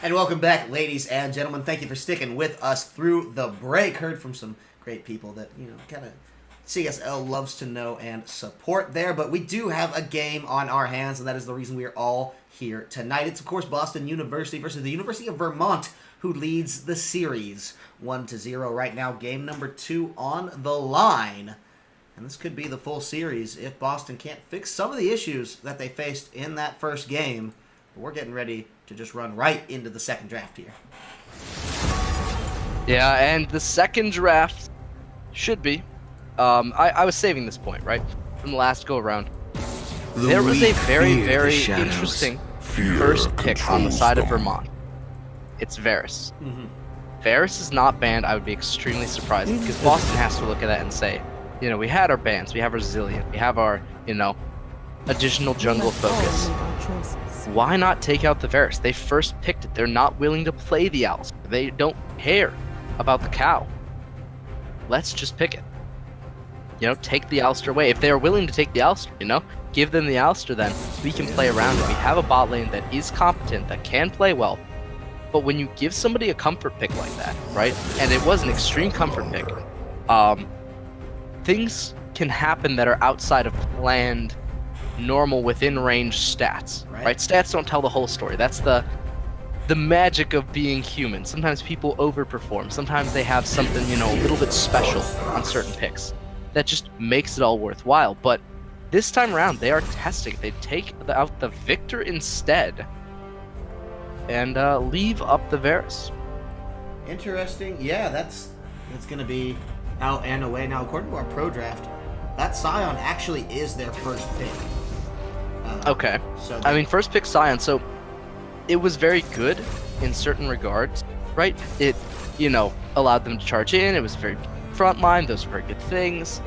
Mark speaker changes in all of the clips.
Speaker 1: And welcome back, ladies and gentlemen. Thank you for sticking with us through the break. Heard from some great people that, kind of CSL loves to know and support there. But we do have a game on our hands, and that is the reason we are all here tonight. It's, of course, Boston University versus the University of Vermont, who leads the series 1-0 right now. Game number 2 on the line. And this could be the full series if Boston can't fix some of the issues that they faced in that first game. But we're getting ready to just run right into the second draft here.
Speaker 2: Yeah, and the second draft should be. I was saving this point, right? From the last go-around. There was a very, very interesting first pick on the side of Vermont. It's Varus. Varus is not banned. I would be extremely surprised because Boston has to look at that and say, we had our bans, we have our Zillion, we have our, additional jungle focus. Why not take out the Varus? They first picked it. They're not willing to play the Owls. They don't care about the cow. Let's just pick it. Take the Alistair away. If they are willing to take the Alistair, give them the Alistair, then we can play around it. We have a bot lane that is competent, that can play well. But when you give somebody a comfort pick like that, right? And it was an extreme comfort pick. Things can happen that are outside of planned, normal, within range stats, right? Stats don't tell the whole story. That's the magic of being human. Sometimes people overperform. Sometimes they have something, a little bit special on certain picks that just makes it all worthwhile. But this time around, they are testing. They take out the Victor instead and leave up the Varus.
Speaker 1: Interesting. Yeah, that's going to be out and away. Now, according to our pro draft, that Scion actually is their first pick.
Speaker 2: Okay. First pick Scion, so it was very good in certain regards, right? It, allowed them to charge in. It was very frontline. Those were very good things.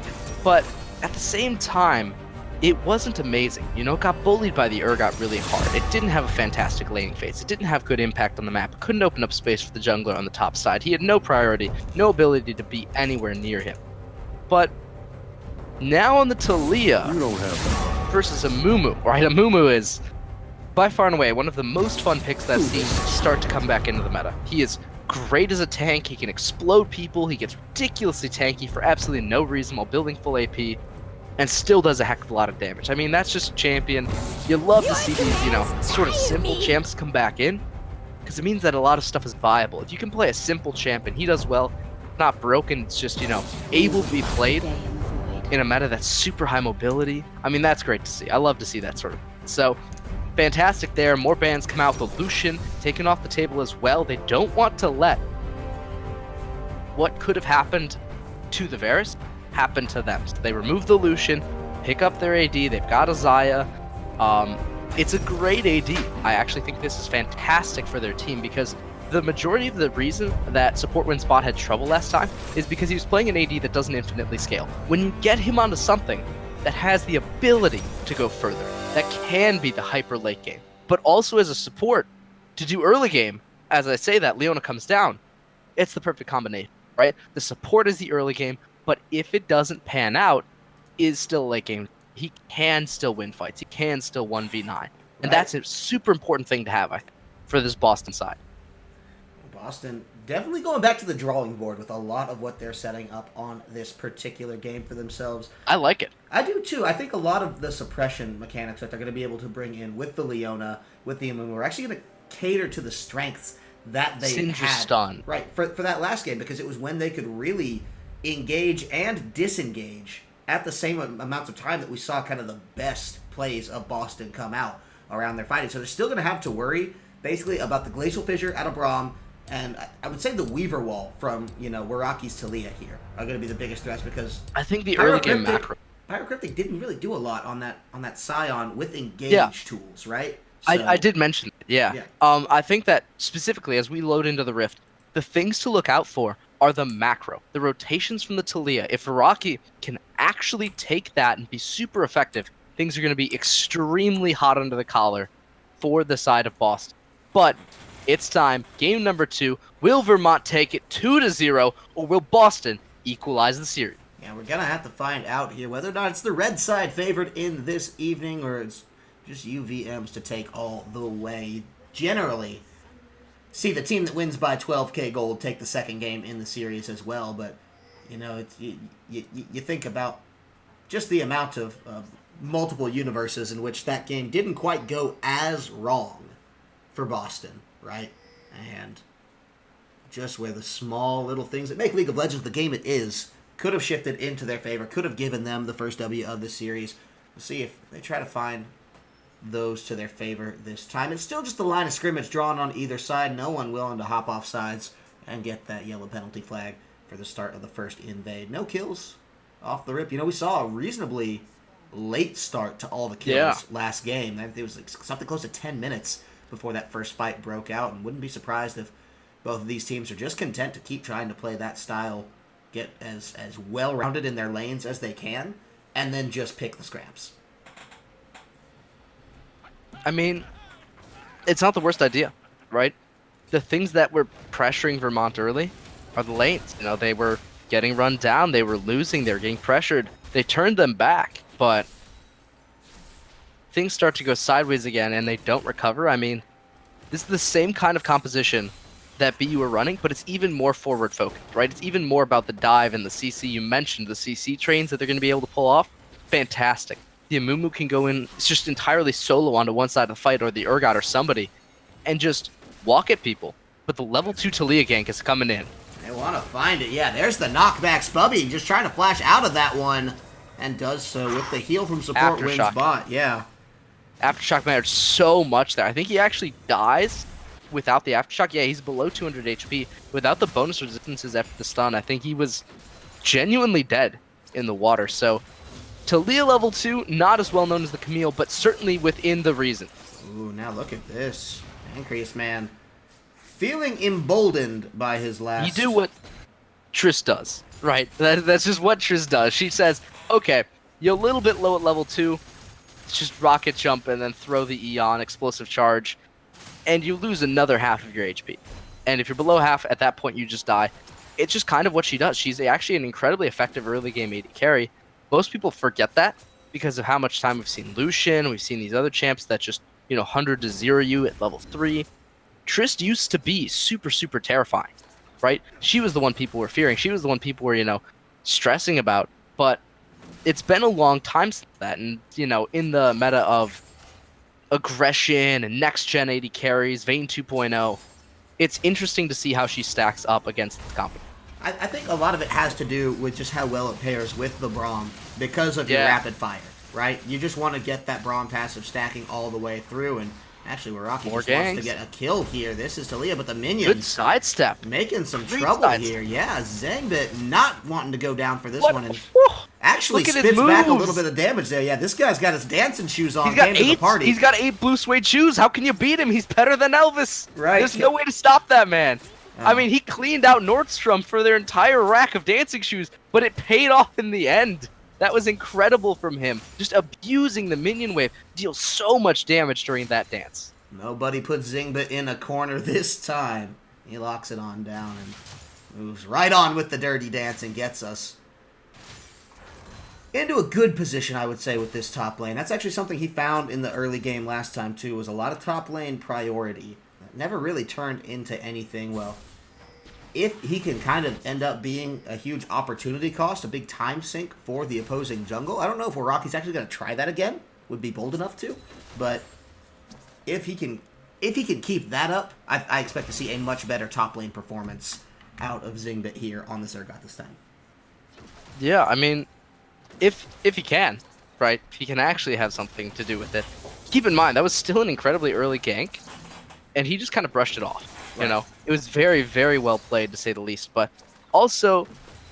Speaker 2: But at the same time, it wasn't amazing. It got bullied by the Urgot really hard. It didn't have a fantastic laning phase. It didn't have good impact on the map. It couldn't open up space for the jungler on the top side. He had no priority, no ability to be anywhere near him. But now on the Taliyah versus a Mumu, right? A Mumu is by far and away one of the most fun picks that I've seen start to come back into the meta. He is great as a tank. He can explode people. He gets ridiculously tanky for absolutely no reason while building full AP, and still does a heck of a lot of damage. That's just a champion. You love to see these, sort of simple champs come back in, because it means that a lot of stuff is viable. If you can play a simple champ and he does well, not broken, it's just, able to be played in a meta that's super high mobility. That's great to see. I love to see that sort of. So, fantastic there. More bans come out. The Lucian taken off the table as well. They don't want to let what could have happened to the Varus happen to them. So they remove the Lucian, pick up their AD. They've got a Xayah. It's a great AD. I actually think this is fantastic for their team because the majority of the reason that support win spot had trouble last time is because he was playing an AD that doesn't infinitely scale. When you get him onto something that has the ability to go further, that can be the hyper late game, but also as a support to do early game, as I say that, Leona comes down, it's the perfect combination, right? The support is the early game, but if it doesn't pan out, is still late game. He can still win fights. He can still 1v9. And that's a super important thing to have, I think, for this Boston side.
Speaker 1: Boston definitely going back to the drawing board with a lot of what they're setting up on this particular game for themselves.
Speaker 2: I like it.
Speaker 1: I do too. I think a lot of the suppression mechanics that they're going to be able to bring in with the Leona, with the Amumu, are actually going to cater to the strengths that they had.
Speaker 2: Stun.
Speaker 1: Right, for that last game, because it was when they could really engage and disengage at the same amounts of time that we saw kind of the best plays of Boston come out around their fighting. So they're still going to have to worry, basically, about the Glacial Fissure out of Braum, and I would say the Weaver Wall from, Waraki's Taliyah here are going to be the biggest threats because
Speaker 2: I think the early game macro.
Speaker 1: Pyrocryptic didn't really do a lot on that Scion with engage tools, right? So,
Speaker 2: I did mention it, yeah. I think that specifically as we load into the Rift, the things to look out for are the macro, the rotations from the Taliyah. If Veraki can actually take that and be super effective, things are going to be extremely hot under the collar for the side of Boston. But it's time. Game number 2. Will Vermont take it 2-0, or will Boston equalize the series?
Speaker 1: Yeah, we're going to have to find out here whether or not it's the red side favored in this evening, or it's just UVMs to take all the way. Generally, see the team that wins by 12k gold take the second game in the series as well. But it's you think about just the amount of multiple universes in which that game didn't quite go as wrong for Boston, right? And just where the small little things that make League of Legends the game it is could have shifted into their favor, could have given them the first W of the series. We'll see if they try to find those to their favor this time. It's still just a line of scrimmage drawn on either side. No one willing to hop off sides and get that yellow penalty flag for the start of the first invade. No kills off the rip. We saw a reasonably late start to all the kills last game. It was like something close to 10 minutes before that first fight broke out, and wouldn't be surprised if both of these teams are just content to keep trying to play that style, get as well-rounded in their lanes as they can, and then just pick the scraps.
Speaker 2: I mean, it's not the worst idea, right? The things that were pressuring Vermont early are the lanes. They were getting run down, they were losing, they were getting pressured. They turned them back, but things start to go sideways again and they don't recover. I mean, this is the same kind of composition that BU are running, but it's even more forward focused, right? It's even more about the dive and the CC. You mentioned the CC trains that they're going to be able to pull off. Fantastic. The Amumu can go in, it's just entirely solo onto one side of the fight, or the Urgot or somebody, and just walk at people. But the level 2 Talia gank is coming in.
Speaker 1: They want to find it. Yeah, there's the knockback. Spubby just trying to flash out of that one, and does so with the heal from support. Wins bot. Yeah.
Speaker 2: Aftershock mattered so much there. I think he actually dies without the Aftershock. Yeah, he's below 200 HP. Without the bonus resistances after the stun, I think he was genuinely dead in the water. So, Talia level 2, not as well known as the Camille, but certainly within the reason.
Speaker 1: Ooh, now look at this. Pancreas Man feeling emboldened by his last...
Speaker 2: You do what Triss does, right? That's just what Triss does. She says, okay, you're a little bit low at level 2, let's just rocket jump and then throw the Eon explosive charge, and you lose another half of your HP. And if you're below half, at that point you just die. It's just kind of what she does. She's actually an incredibly effective early game AD carry. Most people forget that because of how much time we've seen Lucian, we've seen these other champs that just, 100 to 0 you at level 3. Triss used to be super, super terrifying, right? She was the one people were fearing. She was the one people were, stressing about. But it's been a long time since that. And, in the meta of aggression and next-gen AD carries, Vayne 2.0, it's interesting to see how she stacks up against the competition.
Speaker 1: I think a lot of it has to do with just how well it pairs with the Braum because of your rapid fire, right? You just want to get that Braum passive stacking all the way through, and actually where Rocky just wants to get a kill here. This is Talia, but the minions...
Speaker 2: Good sidestep.
Speaker 1: Making some trouble here. Yeah, Zangbit not wanting to go down for this one, and actually spits back a little bit of damage there. Yeah, this guy's got his dancing shoes on.
Speaker 2: He's got 8 blue suede shoes. How can you beat him? He's better than Elvis.
Speaker 1: Right.
Speaker 2: There's no way to stop that man. I mean, he cleaned out Nordstrom for their entire rack of dancing shoes, but it paid off in the end. That was incredible from him. Just abusing the minion wave. Deals so much damage during that dance.
Speaker 1: Nobody puts Zingba in a corner this time. He locks it on down and moves right on with the dirty dance and gets us into a good position, I would say, with this top lane. That's actually something he found in the early game last time, too, was a lot of top lane priority. Never really turned into anything. Well, if he can kind of end up being a huge opportunity cost, a big time sink for the opposing jungle. I don't know if Rocky's actually going to try that again. Would be bold enough to. But if he can keep that up, I expect to see a much better top lane performance out of Zingbit here on the Zergot this time.
Speaker 2: Yeah, I mean, if he can, right? If he can actually have something to do with it. Keep in mind, that was still an incredibly early gank. And he just kind of brushed it off, It was very, very well played, to say the least. But also,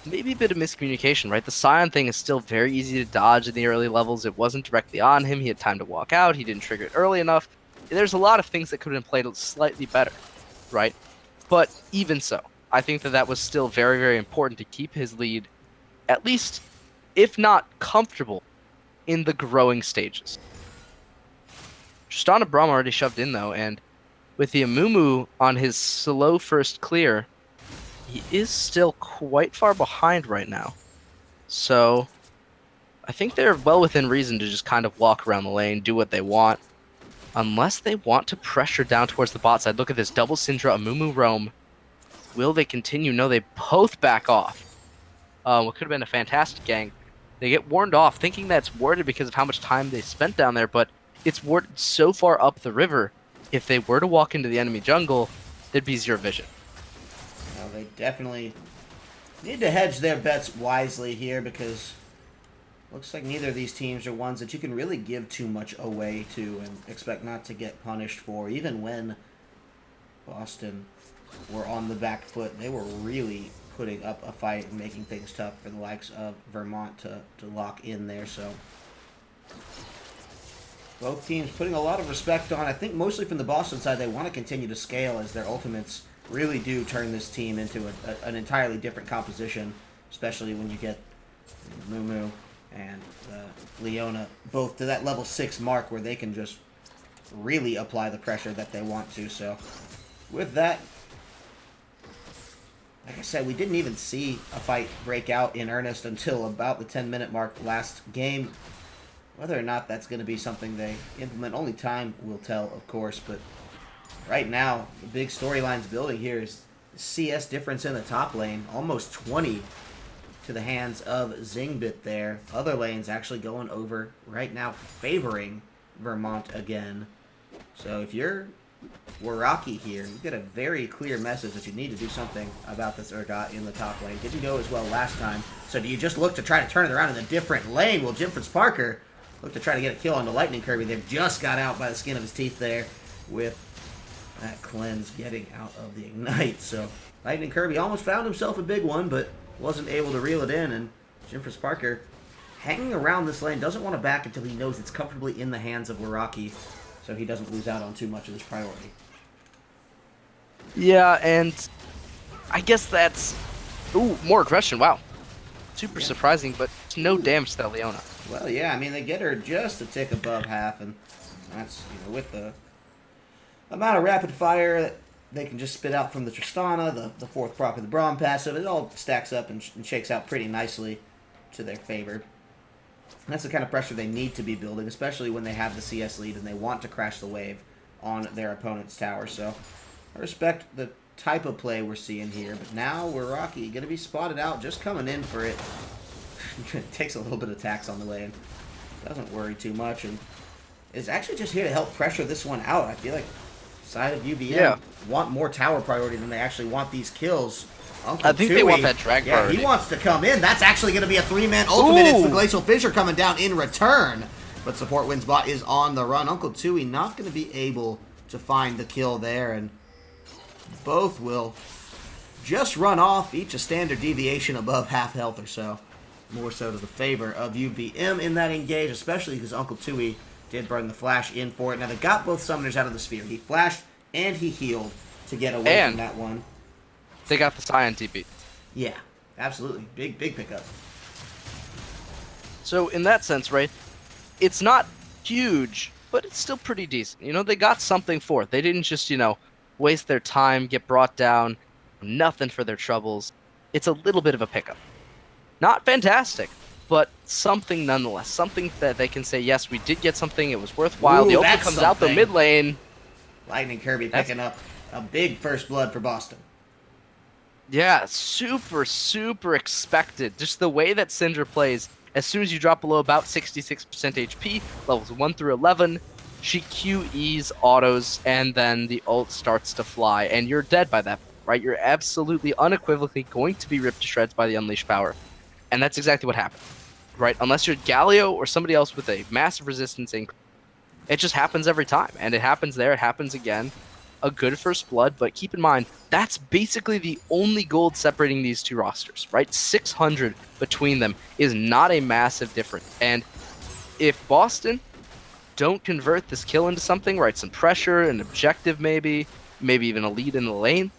Speaker 2: maybe a bit of miscommunication, right? The Scion thing is still very easy to dodge in the early levels. It wasn't directly on him. He had time to walk out. He didn't trigger it early enough. There's a lot of things that could have been played slightly better, right? But even so, I think that was still very, very important to keep his lead, at least, if not comfortable, in the growing stages. Tristana Braum already shoved in, though, and with the Amumu on his slow first clear, he is still quite far behind right now. So, I think they're well within reason to just kind of walk around the lane, do what they want. unless they want to pressure down towards the bot side. Look at this, double Syndra, Amumu roam. Will they continue? No, they both back off. What could have been a fantastic gank. They get warned off, thinking that's warded because of how much time they spent down there, but it's warded so far up the river, if they were to walk into the enemy jungle, there'd be zero vision.
Speaker 1: Well, they definitely need to hedge their bets wisely here, because looks like neither of these teams are ones that you can really give too much away to and expect not to get punished for. Even when Boston were on the back foot, they were really putting up a fight and making things tough for the likes of Vermont to lock in there. So both teams putting a lot of respect on. I think mostly from the Boston side, they want to continue to scale, as their ultimates really do turn this team into an entirely different composition, especially when you get Mumu and Leona both to that level 6 mark where they can just really apply the pressure that they want to. So with that, like I said, we didn't even see a fight break out in earnest until about the 10-minute mark last game. Whether or not that's going to be something they implement, only time will tell, of course. But right now, the big storylines building here is the CS difference in the top lane. Almost 20 to the hands of Zingbit there. Other lanes actually going over right now, favoring Vermont again. So if you're Waraki here, you get a very clear message that you need to do something about this Urgot in the top lane. Didn't go as well last time. So do you just look to try to turn it around in a different lane? Well, Jim Parker look to try to get a kill on the Lightning Kirby. They've just got out by the skin of his teeth there with that cleanse getting out of the Ignite. So Lightning Kirby almost found himself a big one, but wasn't able to reel it in. And Jim Parker hanging around this lane, doesn't want to back until he knows it's comfortably in the hands of Waraki, so he doesn't lose out on too much of this priority.
Speaker 2: Yeah, and I guess that's... Ooh, more aggression, wow. Super surprising, but no damage to that Leona.
Speaker 1: Well, yeah, I mean, they get her just a tick above half, and that's, you know, with the amount of rapid fire that they can just spit out from the Tristana, the fourth proc of the Braum passive, it all stacks up and shakes out pretty nicely to their favor. And that's the kind of pressure they need to be building, especially when they have the CS lead and they want to crash the wave on their opponent's tower. So I respect the type of play we're seeing here, but now Waraki going to be spotted out, just coming in for it. It takes a little bit of tax on the way and doesn't worry too much, and is actually just here to help pressure this one out. I feel like side of UVM want more tower priority than they actually want these kills. Uncle
Speaker 2: I think
Speaker 1: Tui,
Speaker 2: they want that drag priority.
Speaker 1: He wants to come in. That's actually going to be a 3-man ultimate.
Speaker 2: Ooh.
Speaker 1: It's the Glacial Fissure coming down in return. But Support Wins Bot is on the run. Uncle Tui not going to be able to find the kill there, and both will just run off, each a standard deviation above half health or so. More so to the favor of UVM in that engage, especially because Uncle Tui did burn the flash in for it. Now, they got both summoners out of the sphere. He flashed and he healed to get away from that one.
Speaker 2: They got the Scion TP.
Speaker 1: Yeah, absolutely. Big pickup.
Speaker 2: So, in that sense, right, it's not huge, but it's still pretty decent. You know, they got something for it. They didn't just, you know, waste their time, get brought down, nothing for their troubles. It's a little bit of a pickup. Not fantastic, but something nonetheless. Something that they can say, yes, we did get something, it was worthwhile.
Speaker 1: Ooh,
Speaker 2: the ult comes out the mid lane.
Speaker 1: Lightning Kirby picking up a big first blood for Boston.
Speaker 2: Yeah, super expected. Just the way that Syndra plays, as soon as you drop below about 66% HP, levels 1 through 11, she QEs, autos, and then the ult starts to fly, and you're dead by that point, right? You're absolutely unequivocally going to be ripped to shreds by the unleashed power. And that's exactly what happened, right? Unless you're Galio or somebody else with a massive resistance increase, it just happens every time. And it happens there, it happens again. A good first blood, but keep in mind, that's basically the only gold separating these two rosters, right? 600 between them is not a massive difference. And if Boston don't convert this kill into something, right, some pressure, an objective maybe even a lead in the lane,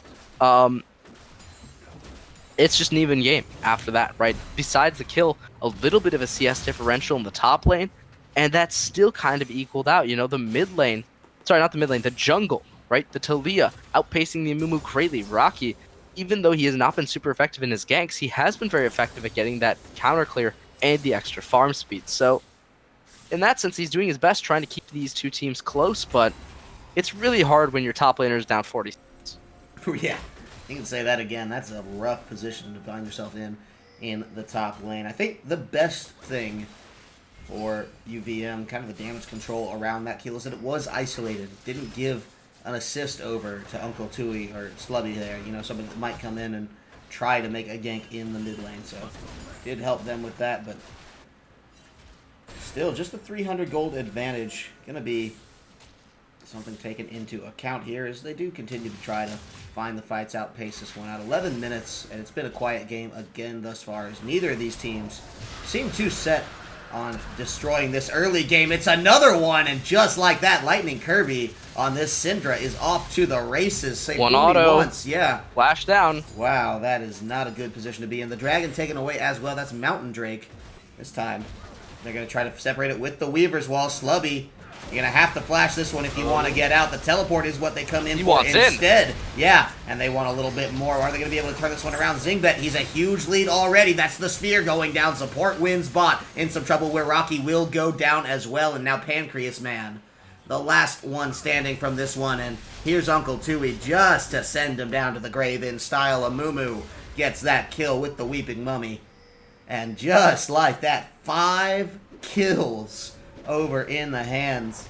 Speaker 2: it's just an even game after that, right? Besides the kill, a little bit of a CS differential in the top lane, and that's still kind of equaled out. You know, the mid lane, sorry, not the mid lane, the jungle, right? The Talia outpacing the Amumu greatly. Rocky, even though he has not been super effective in his ganks, he has been very effective at getting that counter clear and the extra farm speed. So in that sense, he's doing his best trying to keep these two teams close, but it's really hard when your top laner is down 40.
Speaker 1: Yeah, you can say that again. That's a rough position to find yourself in the top lane. I think the best thing for UVM, kind of the damage control around that kill, is that it was isolated. It didn't give an assist over to Uncle Tui or Slubby there. You know, somebody that might come in and try to make a gank in the mid lane. So, did help them with that, but still, just the 300 gold advantage going to be something taken into account here as they do continue to try to find the fights, outpace this one out. 11 minutes, and it's been a quiet game again thus far, as neither of these teams seem too set on destroying this early game. It's another one, and just like that, Lightning Kirby on this Syndra is off to the races. Say
Speaker 2: one auto.
Speaker 1: Once. Yeah.
Speaker 2: Flash down.
Speaker 1: Wow, that is not a good position to be in. The Dragon taken away as well. That's Mountain Drake this time. They're going to try to separate it with the Weaver's Wall. Slubby, you're going to have to flash this one if you want to get out. The teleport is what they come in for instead. Yeah, and they want a little bit more. Are they going to be able to turn this one around? Zingbet, he's a huge lead already. That's the sphere going down. Support wins bot. In some trouble where Rocky will go down as well. And now Pancreas Man, the last one standing from this one. And here's Uncle Tui just to send him down to the grave in style. Amumu gets that kill with the Weeping Mummy. And just like that, 5 kills over in the hands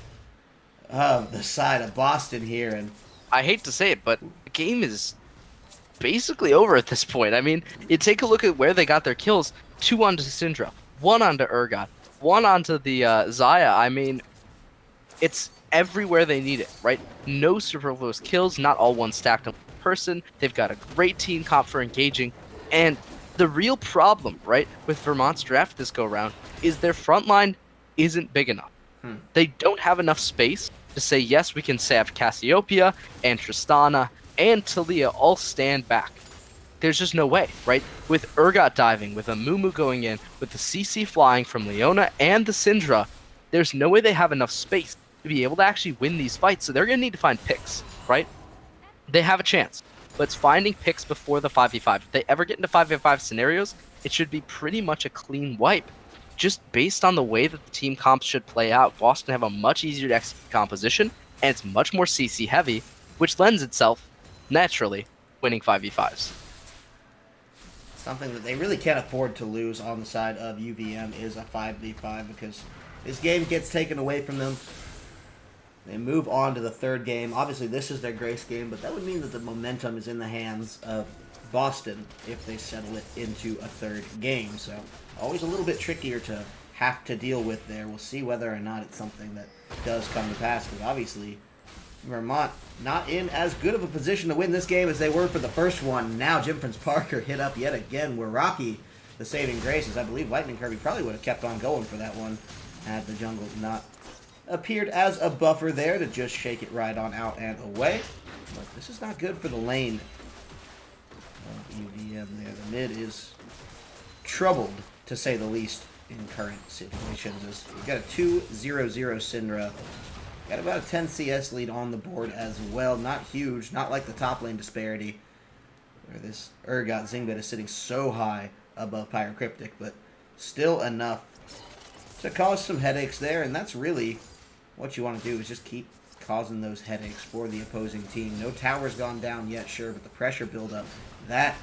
Speaker 1: of the side of Boston here. And
Speaker 2: I hate to say it, but the game is basically over at this point. I mean, you take a look at where they got their kills. 2 onto Syndra, 1 onto Urgot, 1 onto the Xayah. I mean, it's everywhere they need it, right? No superfluous kills, not all one stacked on person. They've got a great team comp for engaging, and the real problem, right, with Vermont's draft this go-round is their front line isn't big enough. They don't have enough space to say, yes, we can have Cassiopeia and Tristana and Talia all stand back. There's just no way, right? With Urgot diving, with Amumu going in, with the CC flying from Leona and the Syndra, there's no way they have enough space to be able to actually win these fights, so they're going to need to find picks, right? They have a chance. But it's finding picks before the 5v5. If they ever get into 5v5 scenarios, it should be pretty much a clean wipe. Just based on the way that the team comps should play out, Boston have a much easier to execute composition, and it's much more CC heavy, which lends itself, naturally, winning 5v5s.
Speaker 1: Something that they really can't afford to lose on the side of UVM is a 5v5, because this game gets taken away from them. They move on to the third game. Obviously, this is their grace game, but that would mean that the momentum is in the hands of Boston if they settle it into a third game. So, always a little bit trickier to have to deal with there. We'll see whether or not it's something that does come to pass, because obviously, Vermont not in as good of a position to win this game as they were for the first one. Now, Jim Prince Parker hit up yet again where Rocky, the saving graces. I believe Lightning Kirby probably would have kept on going for that one had the jungle not appeared as a buffer there to just shake it right on out and away. But this is not good for the lane of UVM there. The mid is troubled, to say the least, in current situations. As you got a 2-0-0 Syndra. Got about a 10 CS lead on the board as well. Not huge, not like the top lane disparity, where this Urgot Zingbet is sitting so high above Pyrocryptic, but still enough to cause some headaches there, and that's really what you want to do, is just keep causing those headaches for the opposing team. No tower's gone down yet, sure, but the pressure buildup, that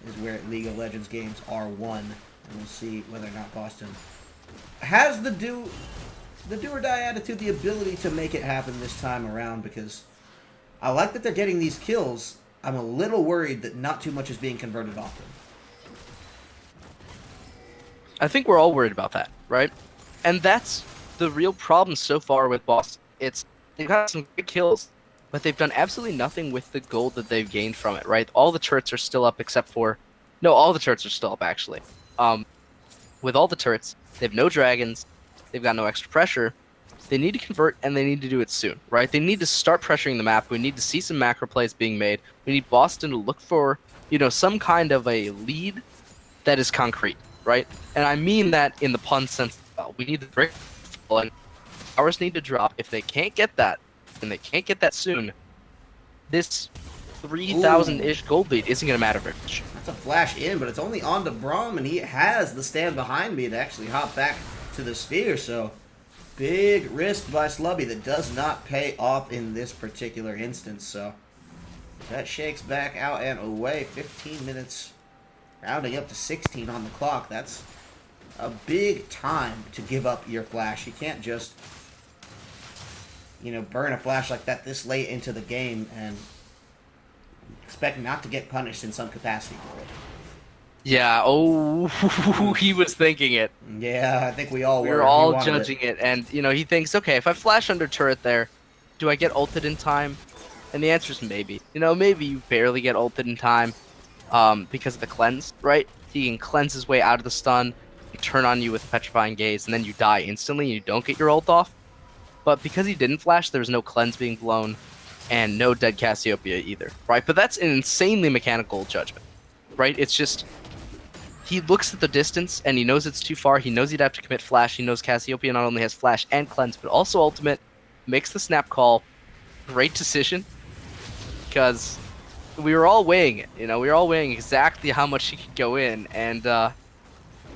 Speaker 1: is where League of Legends games are won. And we'll see whether or not Boston has the do or die attitude, the ability to make it happen this time around, because I like that they're getting these kills. I'm a little worried that not too much is being converted off them.
Speaker 2: I think we're all worried about that, right? And that's the real problem so far with Boston. They've got some great kills, but they've done absolutely nothing with the gold that they've gained from it, right? All the turrets are still up except for... No, all the turrets are still up, actually. With all the turrets, they have no dragons, they've got no extra pressure. They need to convert, and they need to do it soon, right? They need to start pressuring the map. We need to see some macro plays being made. We need Boston to look for, some kind of a lead that is concrete, right? And I mean that in the pun sense as well. We need the break, and towers need to drop. If they can't get that, and they can't get that soon, this 3,000-ish gold lead isn't going to matter very much.
Speaker 1: That's a flash in, but it's only on to Braum, and he has the stand behind me to actually hop back to the sphere, so big risk by Slubby that does not pay off in this particular instance. So that shakes back out and away. 15 minutes, rounding up to 16 on the clock. That's a big time to give up your flash. You can't just, you know, burn a flash like that this late into the game and expect not to get punished in some capacity for it.
Speaker 2: Yeah, oh, he was thinking it.
Speaker 1: Yeah, I think we all were.
Speaker 2: We were all judging it, and, you know, he thinks, okay, if I flash under turret there, do I get ulted in time? And the answer is maybe. You know, maybe you barely get ulted in time because of the cleanse, right? He can cleanse his way out of the stun, turn on you with Petrifying Gaze, and then you die instantly and you don't get your ult off. But because he didn't flash, there was no cleanse being blown and no dead Cassiopeia either, right? But that's an insanely mechanical judgment, right? It's just... he looks at the distance, and he knows it's too far. He knows he'd have to commit flash. He knows Cassiopeia not only has flash and cleanse, but also ultimate. Makes the snap call. Great decision. Because we were all weighing it. You know, we were all weighing exactly how much he could go in. And I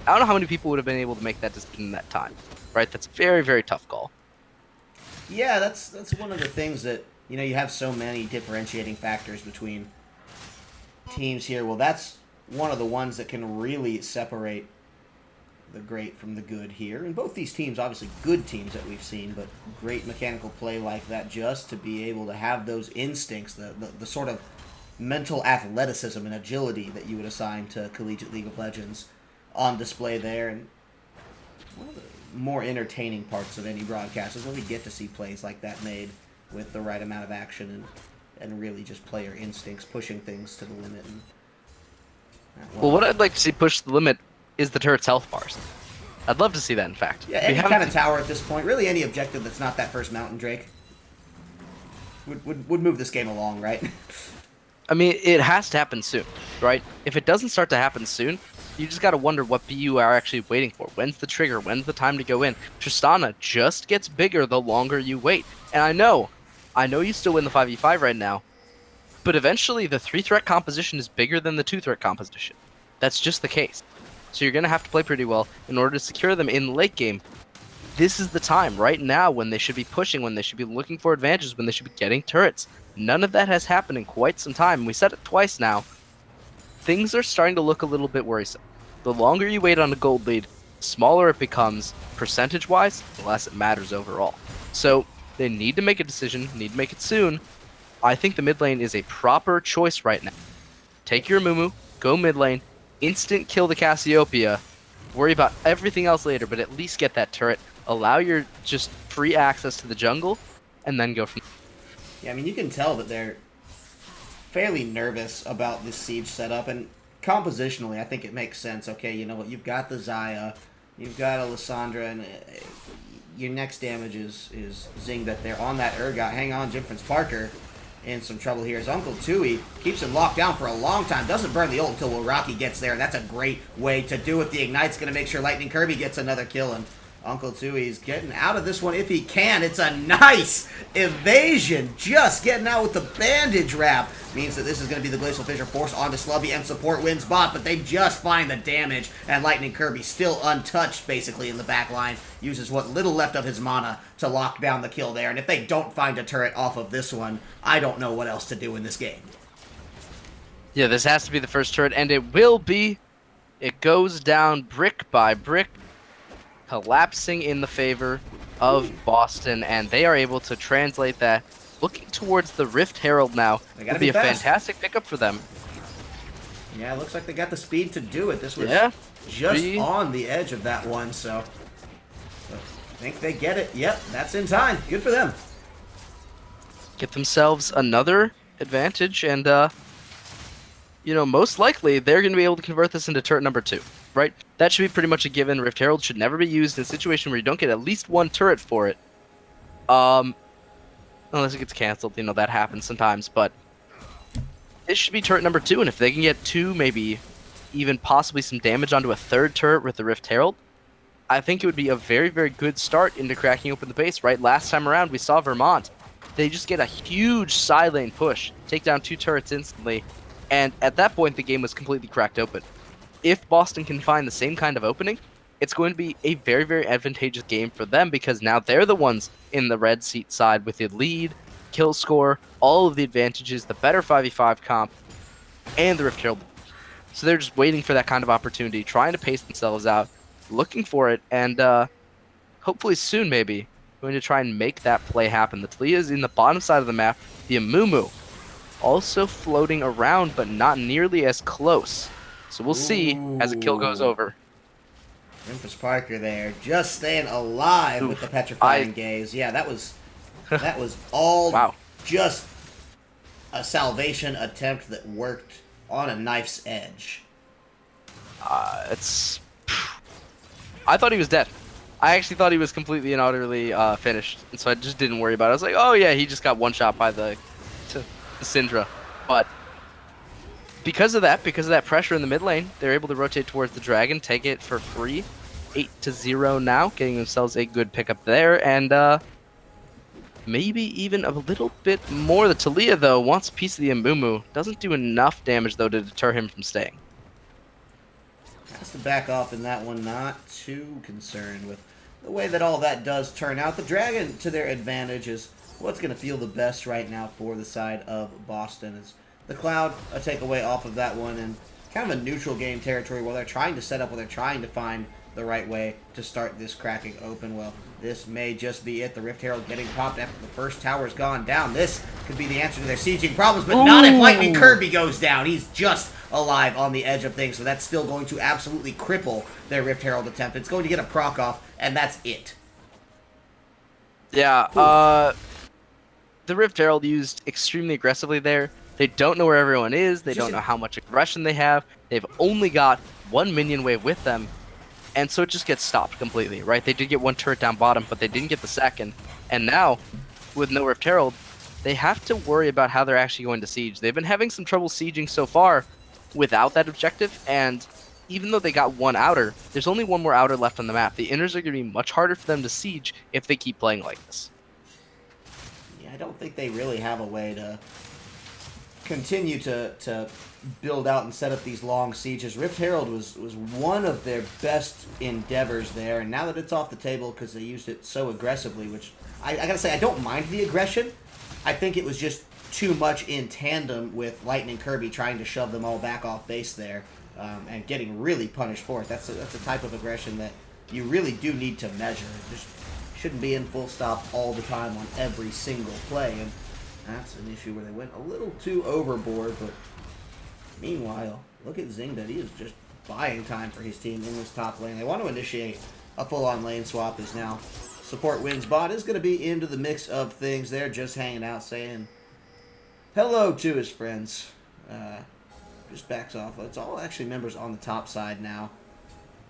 Speaker 2: don't know how many people would have been able to make that decision in that time. Right? That's a very, very tough call.
Speaker 1: Yeah, that's one of the things that, you know, you have so many differentiating factors between teams here. Well, that's one of the ones that can really separate the great from the good here. And both these teams, obviously good teams that we've seen, but great mechanical play like that, just to be able to have those instincts, the sort of mental athleticism and agility that you would assign to Collegiate League of Legends on display there. And one of the more entertaining parts of any broadcast is when we get to see plays like that made with the right amount of action and really just player instincts pushing things to the limit. And
Speaker 2: well, what I'd like to see push the limit is the turret's health bars. I'd love to see that, in fact.
Speaker 1: Yeah, any kind of tower at this point. Really any objective that's not that first mountain, Drake, would move this game along, right?
Speaker 2: I mean, it has to happen soon, right? If it doesn't start to happen soon, you just got to wonder what BU are actually waiting for. When's the trigger? When's the time to go in? Tristana just gets bigger the longer you wait. And I know you still win the 5v5 right now, but eventually the 3-threat composition is bigger than the 2-threat composition. That's just the case. So you're going to have to play pretty well in order to secure them in late game. This is the time, right now, when they should be pushing, when they should be looking for advantages, when they should be getting turrets. None of that has happened in quite some time. We said it twice now. Things are starting to look a little bit worrisome. The longer you wait on a gold lead, the smaller it becomes percentage-wise, the less it matters overall. So they need to make a decision, need to make it soon. I think the mid lane is a proper choice right now. Take your Mumu, go mid lane, instant kill the Cassiopeia, worry about everything else later, but at least get that turret, allow your just free access to the jungle, and then go from there.
Speaker 1: Yeah, I mean, you can tell that they're fairly nervous about this siege setup, and compositionally, I think it makes sense. Okay, you know what, you've got the Xayah, you've got Alessandra, and your next damage is Zingbet there on that Urgot. Hang on, Jim Prince Parker in some trouble here. His Uncle Tui keeps him locked down for a long time. Doesn't burn the ult until Waraki gets there. And that's a great way to do it. The Ignite's going to make sure Lightning Kirby gets another kill. And Uncle Tui's getting out of this one if he can. It's a nice evasion. Just getting out with the bandage wrap. Means that this is going to be the Glacial Fissure forced onto Slubby, and support wins bot, but they just find the damage, and Lightning Kirby still untouched, basically, in the back line. Uses what little left of his mana to lock down the kill there, and if they don't find a turret off of this one, I don't know what else to do in this game.
Speaker 2: Yeah, this has to be the first turret, and it will be. It goes down brick by brick, collapsing in the favor of Boston, and they are able to translate that. Looking towards the Rift Herald now would be a fantastic pickup for them.
Speaker 1: Yeah, it looks like they got the speed to do it. This was just on the edge of that one, so I think they get it. Yep, that's in time. Good for them.
Speaker 2: Get themselves another advantage, and you know, most likely they're going to be able to convert this into turret number 2, right? That should be pretty much a given. Rift Herald should never be used in a situation where you don't get at least one turret for it. Unless it gets canceled, you know, that happens sometimes, but this should be turret number 2, and if they can get 2, maybe even possibly some damage onto a 3rd turret with the Rift Herald, I think it would be a very, very good start into cracking open the base, right? Last time around, we saw Vermont. They just get a huge side lane push, take down 2 turrets instantly, and at that point, the game was completely cracked open. If Boston can find the same kind of opening, it's going to be a very, very advantageous game for them because now they're the ones in the red seat side with the lead, kill score, all of the advantages, the better 5v5 comp, and the Rift Herald. So they're just waiting for that kind of opportunity, trying to pace themselves out, looking for it, and hopefully soon maybe going to try and make that play happen. The Talia is in the bottom side of the map. The Amumu also floating around, but not nearly as close. So we'll see as a kill goes over.
Speaker 1: Memphis Parker there, just staying alive with the petrifying gaze. Yeah, that was all
Speaker 2: wow.
Speaker 1: Just a salvation attempt that worked on a knife's edge.
Speaker 2: I thought he was dead. I actually thought he was completely and utterly finished, and so I just didn't worry about it. I was like, oh yeah, he just got one shot by the Syndra. But because of that pressure in the mid lane, they're able to rotate towards the Dragon, take it for free. 8-0 now, getting themselves a good pickup there, and maybe even a little bit more. The Talia, though, wants a piece of the Amumu. Doesn't do enough damage, though, to deter him from staying.
Speaker 1: Has to back off in that one, not too concerned with the way that all that does turn out. The Dragon, to their advantage, is what's going to feel the best right now for the side of Boston. Is the Cloud a takeaway off of that one, and kind of a neutral game territory where they're trying to set up, where they're trying to find the right way to start this cracking open. Well, this may just be it. The Rift Herald getting popped after the first tower's gone down. This could be the answer to their sieging problems, but not if Lightning Kirby goes down. He's just alive on the edge of things, so that's still going to absolutely cripple their Rift Herald attempt. It's going to get a proc off, and that's it.
Speaker 2: Yeah, the Rift Herald used extremely aggressively there. They don't know where everyone is. They don't know how much aggression they have. They've only got one minion wave with them, and so it just gets stopped completely, right? They did get one turret down bottom, but they didn't get the second. And now, with no Rift Herald, they have to worry about how they're actually going to siege. They've been having some trouble sieging so far without that objective, and even though they got one outer, there's only one more outer left on the map. The inners are going to be much harder for them to siege if they keep playing like this.
Speaker 1: Yeah, I don't think they really have a way to continue to build out and set up these long sieges. Rift Herald was one of their best endeavors there, and now that it's off the table because they used it so aggressively, which I gotta say, I don't mind the aggression. I think it was just too much in tandem with Lightning Kirby trying to shove them all back off base there, and getting really punished for it. That's a type of aggression that you really do need to measure. It just shouldn't be in full stop all the time on every single play, and that's an issue where they went a little too overboard. But meanwhile, look at Zingdet. He is just buying time for his team in this top lane. They want to initiate a full-on lane swap as now support wins. Bot is going to be into the mix of things there, just hanging out, saying hello to his friends. Just backs off. It's all actually members on the top side now.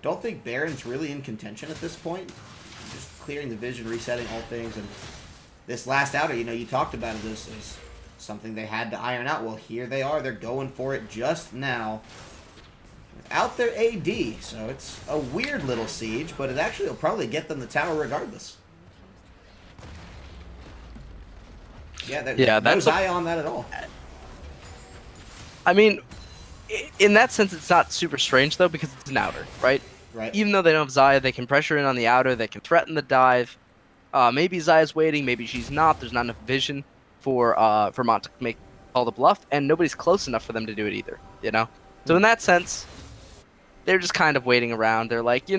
Speaker 1: Don't think Baron's really in contention at this point. Just clearing the vision, resetting all things, and this last outer, you talked about it as something they had to iron out. Well, here they are. They're going for it just now without their AD. So it's a weird little siege, but it actually will probably get them the tower regardless. Yeah, there's no eye on that at all.
Speaker 2: I mean, in that sense, it's not super strange, though, because it's an outer, right?
Speaker 1: Right.
Speaker 2: Even though they don't have Xayah, they can pressure in on the outer. They can threaten the dive. Maybe Xayah's waiting, maybe she's not. There's not enough vision for Vermont to call the bluff, and nobody's close enough for them to do it either, So in that sense, they're just kind of waiting around. They're like,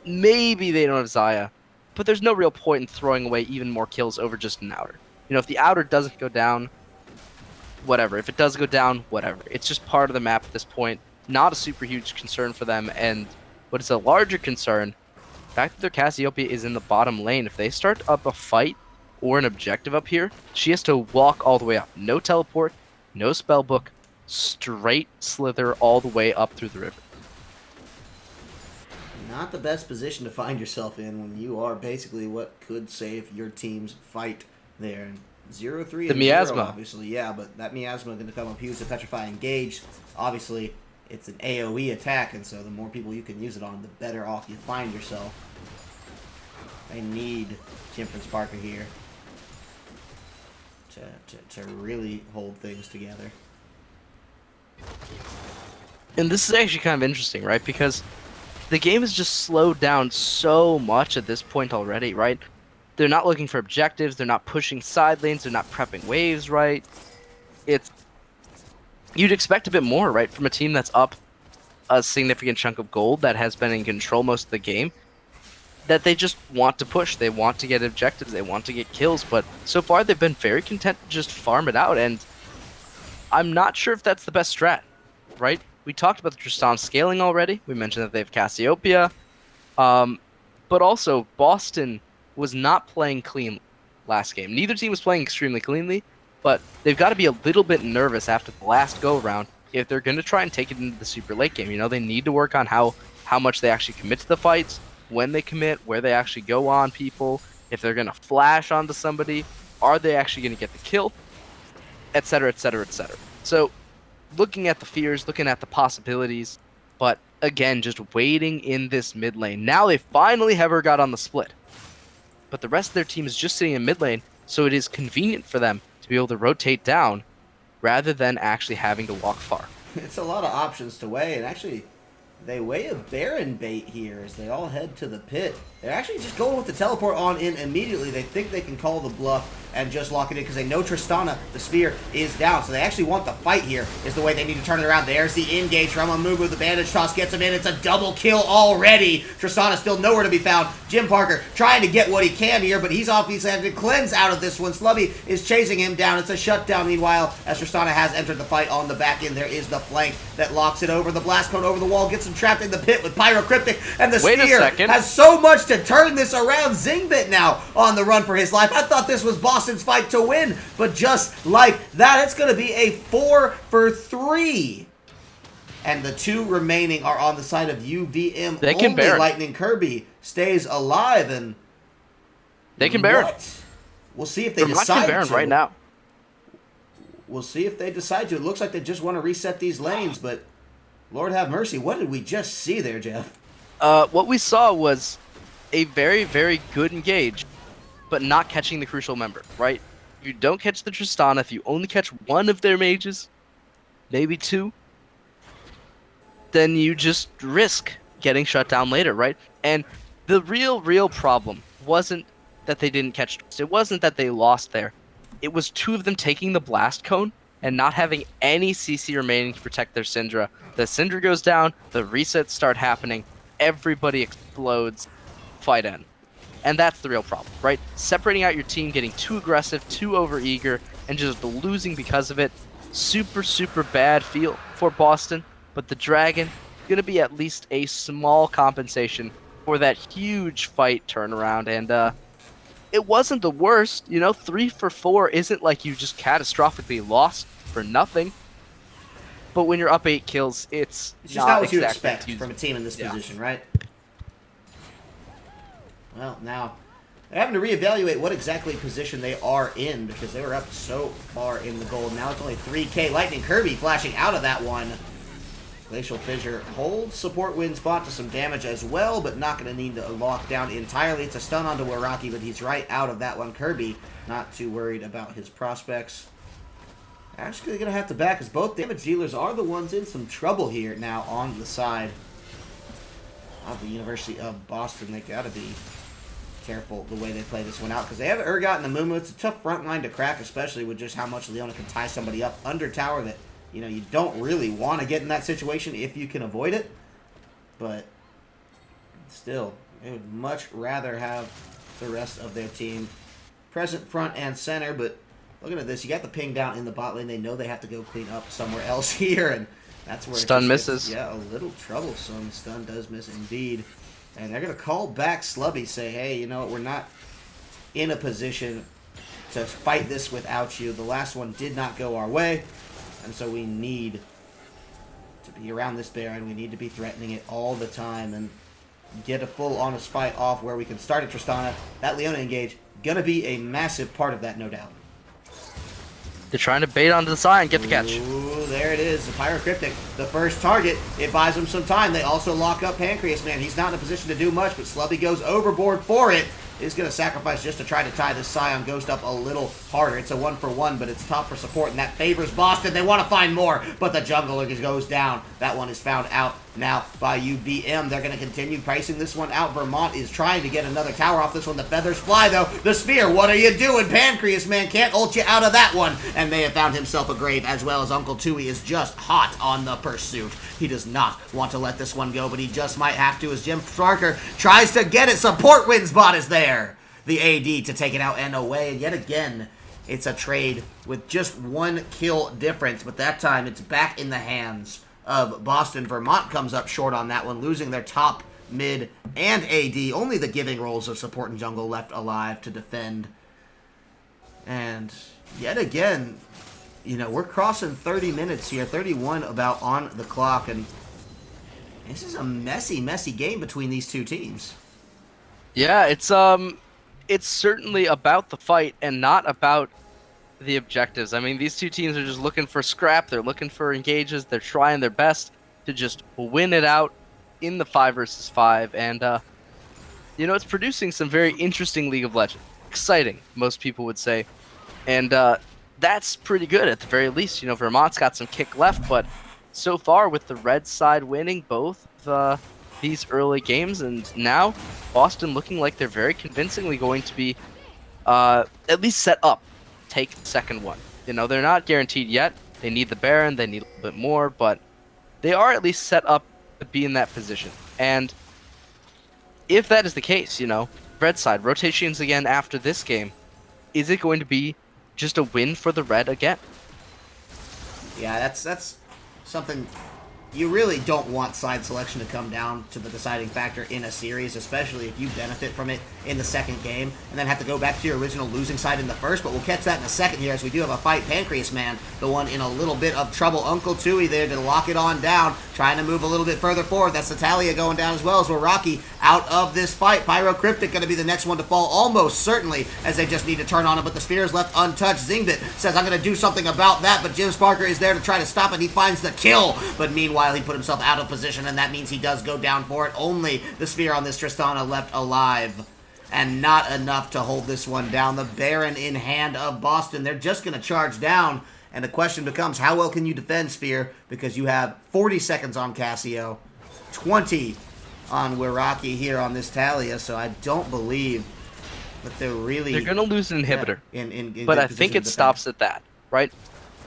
Speaker 2: maybe they don't have Xayah, but there's no real point in throwing away even more kills over just an outer. If the outer doesn't go down, whatever. If it does go down, whatever. It's just part of the map at this point. Not a super huge concern for them, and what is a larger concern, the fact that their Cassiopeia is in the bottom lane. If they start up a fight or an objective up here, she has to walk all the way up. No teleport, no spellbook, straight slither all the way up through the river.
Speaker 1: Not the best position to find yourself in when you are basically what could save your team's fight there. 0-3
Speaker 2: the miasma,
Speaker 1: obviously, yeah, but that miasma is going to come up huge. The Petrify engaged, obviously, it's an AoE attack, and so the more people you can use it on, the better off you find yourself. They need Memphis Parker here to really hold things together.
Speaker 2: And this is actually kind of interesting, right? Because the game has just slowed down so much at this point already, right? They're not looking for objectives. They're not pushing side lanes. They're not prepping waves, right? It's You'd expect a bit more, right, from a team that's up a significant chunk of gold that has been in control most of the game. That they just want to push. They want to get objectives. They want to get kills. But so far, they've been very content to just farm it out. And I'm not sure if that's the best strat, right? We talked about the Tristan scaling already. We mentioned that they have Cassiopeia. But also, Boston was not playing clean last game. Neither team was playing extremely cleanly, but they've got to be a little bit nervous after the last go-around if they're going to try and take it into the super late game. You know, they need to work on how much they actually commit to the fights, when they commit, where they actually go on people, if they're going to flash onto somebody, are they actually going to get the kill, etc., etc., etc. So, looking at the fears, looking at the possibilities, but again, just waiting in this mid lane. Now they finally have got on the split, but the rest of their team is just sitting in mid lane, so it is convenient for them to be able to rotate down rather than actually having to walk far.
Speaker 1: It's a lot of options to weigh, and actually, they weigh a Baron bait here as they all head to the pit. They're actually just going with the teleport on in immediately. They think they can call the bluff and just lock it in because they know Tristana, the spear, is down. So they actually want the fight here is the way they need to turn it around. There's the engage from Amumu. The bandage toss gets him in. It's a double kill already. Tristana still nowhere to be found. Jim Parker trying to get what he can here, but he's obviously having to cleanse out of this one. Slubby is chasing him down. It's a shutdown meanwhile as Tristana has entered the fight on the back end. There is the flank that locks it over. The blast cone over the wall gets him trapped in the pit with Pyrocryptic, and the spear has so much to turn this around. Zingbit now on the run for his life. I thought this was Boston's fight to win, but just like that, it's going to be a 4 for 3. And the two remaining are on the side of UVM.
Speaker 2: They can bear it.
Speaker 1: Lightning Kirby stays alive, and
Speaker 2: they can bear it.
Speaker 1: We'll see if they decide to.
Speaker 2: Right now.
Speaker 1: We'll see if they decide to. It looks like they just want to reset these lanes, but Lord have mercy. What did we just see there, Jeff?
Speaker 2: What we saw was a very, very good engage, but not catching the crucial member, right? You don't catch the Tristana. If you only catch one of their mages, maybe two, then you just risk getting shut down later, right? And the real problem wasn't that they didn't catch. It wasn't that they lost there. It was two of them taking the blast cone and not having any CC remaining to protect their Syndra. The Syndra goes down, the resets start happening, everybody explodes, fight end. And that's the real problem, right? Separating out your team, getting too aggressive, too overeager, and just losing because of it. Super, super bad feel for Boston, but the Dragon going to be at least a small compensation for that huge fight turnaround, and it wasn't the worst. You know, 3 for 4 isn't like you just catastrophically lost for nothing. But when you're up 8 kills, it's
Speaker 1: just not what you expect from a team in this position, right? Well, now they're having to reevaluate what exactly position they are in because they were up so far in the gold. Now it's only 3K. Lightning Kirby flashing out of that one. Glacial Fissure holds support win spot to some damage as well, but not going to need to lock down entirely. It's a stun onto Waraki, but he's right out of that one. Kirby not too worried about his prospects. Actually going to have to back as both damage dealers are the ones in some trouble here now on the side of the University of Boston. They got to be careful the way they play this one out because they have Urgot and the Mumu. It's a tough front line to crack, especially with just how much Leona can tie somebody up under tower that, you know, you don't really want to get in that situation if you can avoid it. But still, they would much rather have the rest of their team present front and center. But looking at this, you got the ping down in the bot lane. They know they have to go clean up somewhere else here, and that's where
Speaker 2: Stun misses.
Speaker 1: Yeah, a little troublesome. Stun does miss indeed. And they're going to call back Slubby, say, hey, you know what, we're not in a position to fight this without you. The last one did not go our way, and so we need to be around this Baron. We need to be threatening it all the time and get a full honest fight off where we can start at Tristana. That Leona engage, going to be a massive part of that, no doubt.
Speaker 2: They're trying to bait onto the side and get the catch.
Speaker 1: Ooh, there it is. The Pyrocryptic, the first target. It buys them some time. They also lock up Pancreas Man. He's not in a position to do much, but Slubby goes overboard for it. is going to sacrifice just to try to tie this Scion Ghost up a little harder. It's a 1-for-1, but it's tough for support, and that favors Boston. They want to find more, but the jungler just goes down. That one is found out now by UVM. They're going to continue pricing this one out. Vermont is trying to get another tower off this one. The feathers fly, though. The Sphere, what are you doing? Pancreas, man, can't ult you out of that one. And they have found himself a grave, as well as Uncle Tui is just hot on the pursuit. He does not want to let this one go, but he just might have to as Jim Starker tries to get it. Support wins. Bot is there. The AD to take it out and away. And yet again, it's a trade with just 1 kill difference, but that time it's back in the hands of Boston. Vermont comes up short on that one, losing their top, mid, and AD. Only the giving roles of support and jungle left alive to defend. And yet again, you know, we're crossing 30 minutes here, 31 about on the clock, and this is a messy, messy game between these two teams.
Speaker 2: Yeah, it's certainly about the fight and not about the objectives. I mean, these two teams are just looking for scrap. They're looking for engages. They're trying their best to just win it out in the 5 versus 5. And, you know, it's producing some very interesting League of Legends. Exciting, most people would say. And that's pretty good at the very least. You know, Vermont's got some kick left, but so far with the red side winning both these early games, and now Boston looking like they're very convincingly going to be at least set up take the second one. You know, they're not guaranteed yet. They need the Baron, they need a little bit more, but they are at least set up to be in that position. And if that is the case, you know, red side, rotations again after this game, is it going to be just a win for the red again?
Speaker 1: Yeah, that's something you really don't want side selection to come down to the deciding factor in a series, especially if you benefit from it in the second game and then have to go back to your original losing side in the first, but we'll catch that in a second here as we do have a fight. Pancreas Man, the one in a little bit of trouble. Uncle Tui there to lock it on down, trying to move a little bit further forward. That's Natalia going down as well as Rocky out of this fight. Pyrocryptic going to be the next one to fall, almost certainly, as they just need to turn on him, but the Sphere is left untouched. Zingbit says, I'm going to do something about that, but Jim Sparker is there to try to stop it. He finds the kill, but meanwhile, he put himself out of position, and that means he does go down for it. Only the Sphere on this Tristana left alive, and not enough to hold this one down. The Baron in hand of Boston. They're just going to charge down, and the question becomes, how well can you defend Sphere? Because you have 40 seconds on Cassio, 20 on Wiraki here on this Talia, so I don't believe that they're going
Speaker 2: to lose an inhibitor.
Speaker 1: Yeah, in
Speaker 2: but I think it stops at that, right?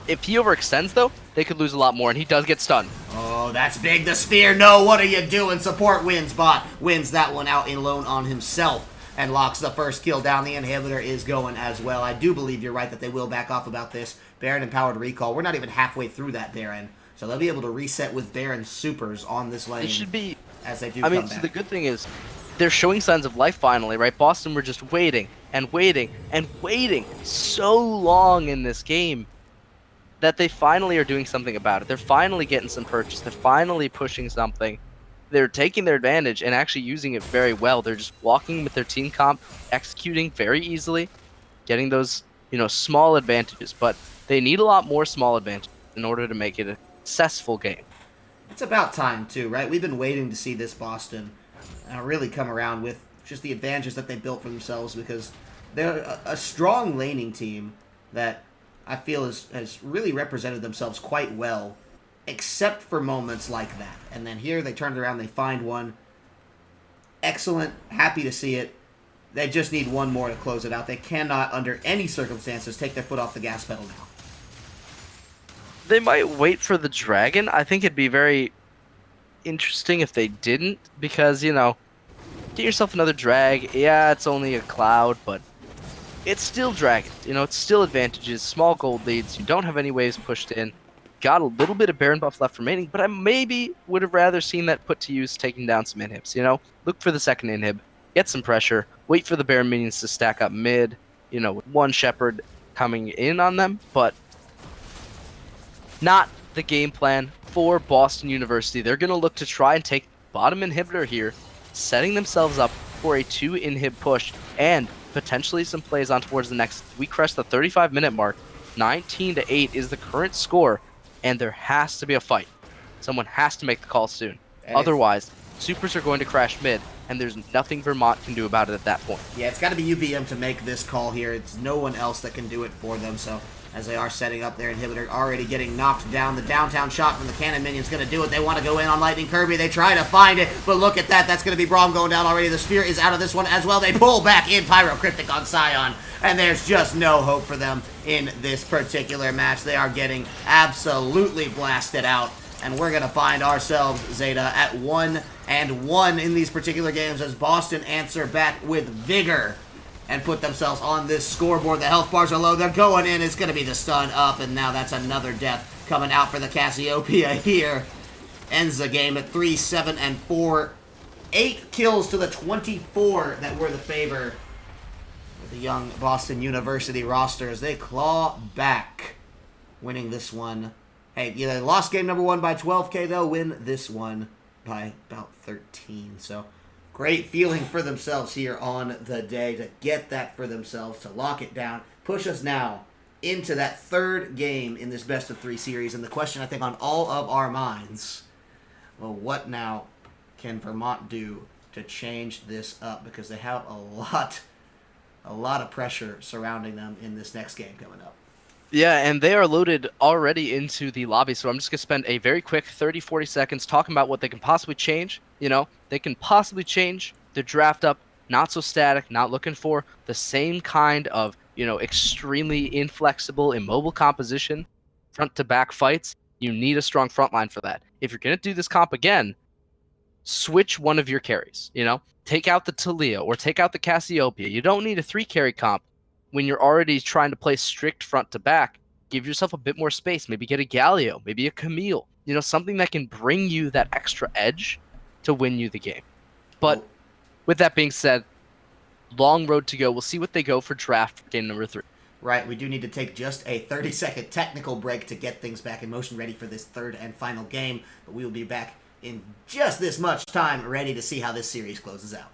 Speaker 2: If he overextends, though, they could lose a lot more, and he does get stunned.
Speaker 1: Oh, that's big. The Sphere, no, what are you doing? Support wins. Bot wins that one out alone on himself and locks the first kill down. The inhibitor is going as well. I do believe you're right that they will back off about this. Baron empowered recall. We're not even halfway through that Baron, so they'll be able to reset with Baron supers on this lane.
Speaker 2: It should be.
Speaker 1: As they do
Speaker 2: come
Speaker 1: back.
Speaker 2: So the good thing is they're showing signs of life finally, right? Boston were just waiting and waiting and waiting so long in this game that they finally are doing something about it. They're finally getting some purchase. They're finally pushing something. They're taking their advantage and actually using it very well. They're just walking with their team comp, executing very easily, getting those, you know, small advantages. But they need a lot more small advantages in order to make it a successful game.
Speaker 1: It's about time, too, right? We've been waiting to see this Boston really come around with just the advantages that they built for themselves, because they're a strong laning team that I feel has really represented themselves quite well, except for moments like that. And then here they turned around, they find one. Excellent, happy to see it. They just need one more to close it out. They cannot, under any circumstances, take their foot off the gas pedal now.
Speaker 2: They might wait for the dragon. I think it'd be very interesting if they didn't, because, you know, get yourself another drag. Yeah, it's only a cloud, but it's still dragon. You know, it's still advantages, small gold leads. You don't have any waves pushed in. Got a little bit of Baron buff left remaining, but I maybe would have rather seen that put to use taking down some inhibs. You know, look for the second inhib, get some pressure, wait for the Baron minions to stack up mid, you know, with one Shepherd coming in on them, but not the game plan for Boston University. They're going to look to try and take bottom inhibitor here, setting themselves up for a 2 inhib push and potentially some plays on towards the next. We crushed the 35-minute mark. 19-8 is the current score, and there has to be a fight. Someone has to make the call soon. Otherwise, supers are going to crash mid, and there's nothing Vermont can do about it at that point.
Speaker 1: Yeah, it's got to be UVM to make this call here. It's no one else that can do it for them, so as they are setting up their inhibitor, already getting knocked down. The downtown shot from the cannon minion's going to do it. They want to go in on Lightning Kirby. They try to find it, but look at that. That's going to be Braum going down already. The Sphere is out of this one as well. They pull back in Pyrocryptic on Scion, and there's just no hope for them in this particular match. They are getting absolutely blasted out, and we're going to find ourselves, Zeta, at 1-1 in these particular games as Boston answer back with vigor and put themselves on this scoreboard. The health bars are low. They're going in. It's going to be the stun up, and now that's another death coming out for the Cassiopeia here. Ends the game at 3-7-4. 8 kills to the 24 that were the favor with the young Boston University roster as they claw back, winning this one. Hey, yeah, they lost game number 1 by 12K. They'll win this one by about 13. So great feeling for themselves here on the day to get that for themselves, to lock it down, push us now into that third game in this best-of-3 series. And the question, I think, on all of our minds, well, what now can Vermont do to change this up? Because they have a lot of pressure surrounding them in this next game coming up.
Speaker 2: Yeah, and they are loaded already into the lobby, so I'm just going to spend a very quick 30-40 seconds talking about what they can possibly change. You know, they can possibly change their draft up, not so static, not looking for the same kind of, you know, extremely inflexible, immobile composition, front-to-back fights. You need a strong front line for that. If you're going to do this comp again, switch one of your carries, you know? Take out the Talia or take out the Cassiopeia. You don't need a 3-carry comp when you're already trying to play strict front to back. Give yourself a bit more space. Maybe get a Galio, maybe a Camille. You know, something that can bring you that extra edge to win you the game. But with that being said, long road to go. We'll see what they go for draft for game number 3.
Speaker 1: Right, we do need to take just a 30-second technical break to get things back in motion, ready for this third and final game. But we will be back in just this much time, ready to see how this series closes out.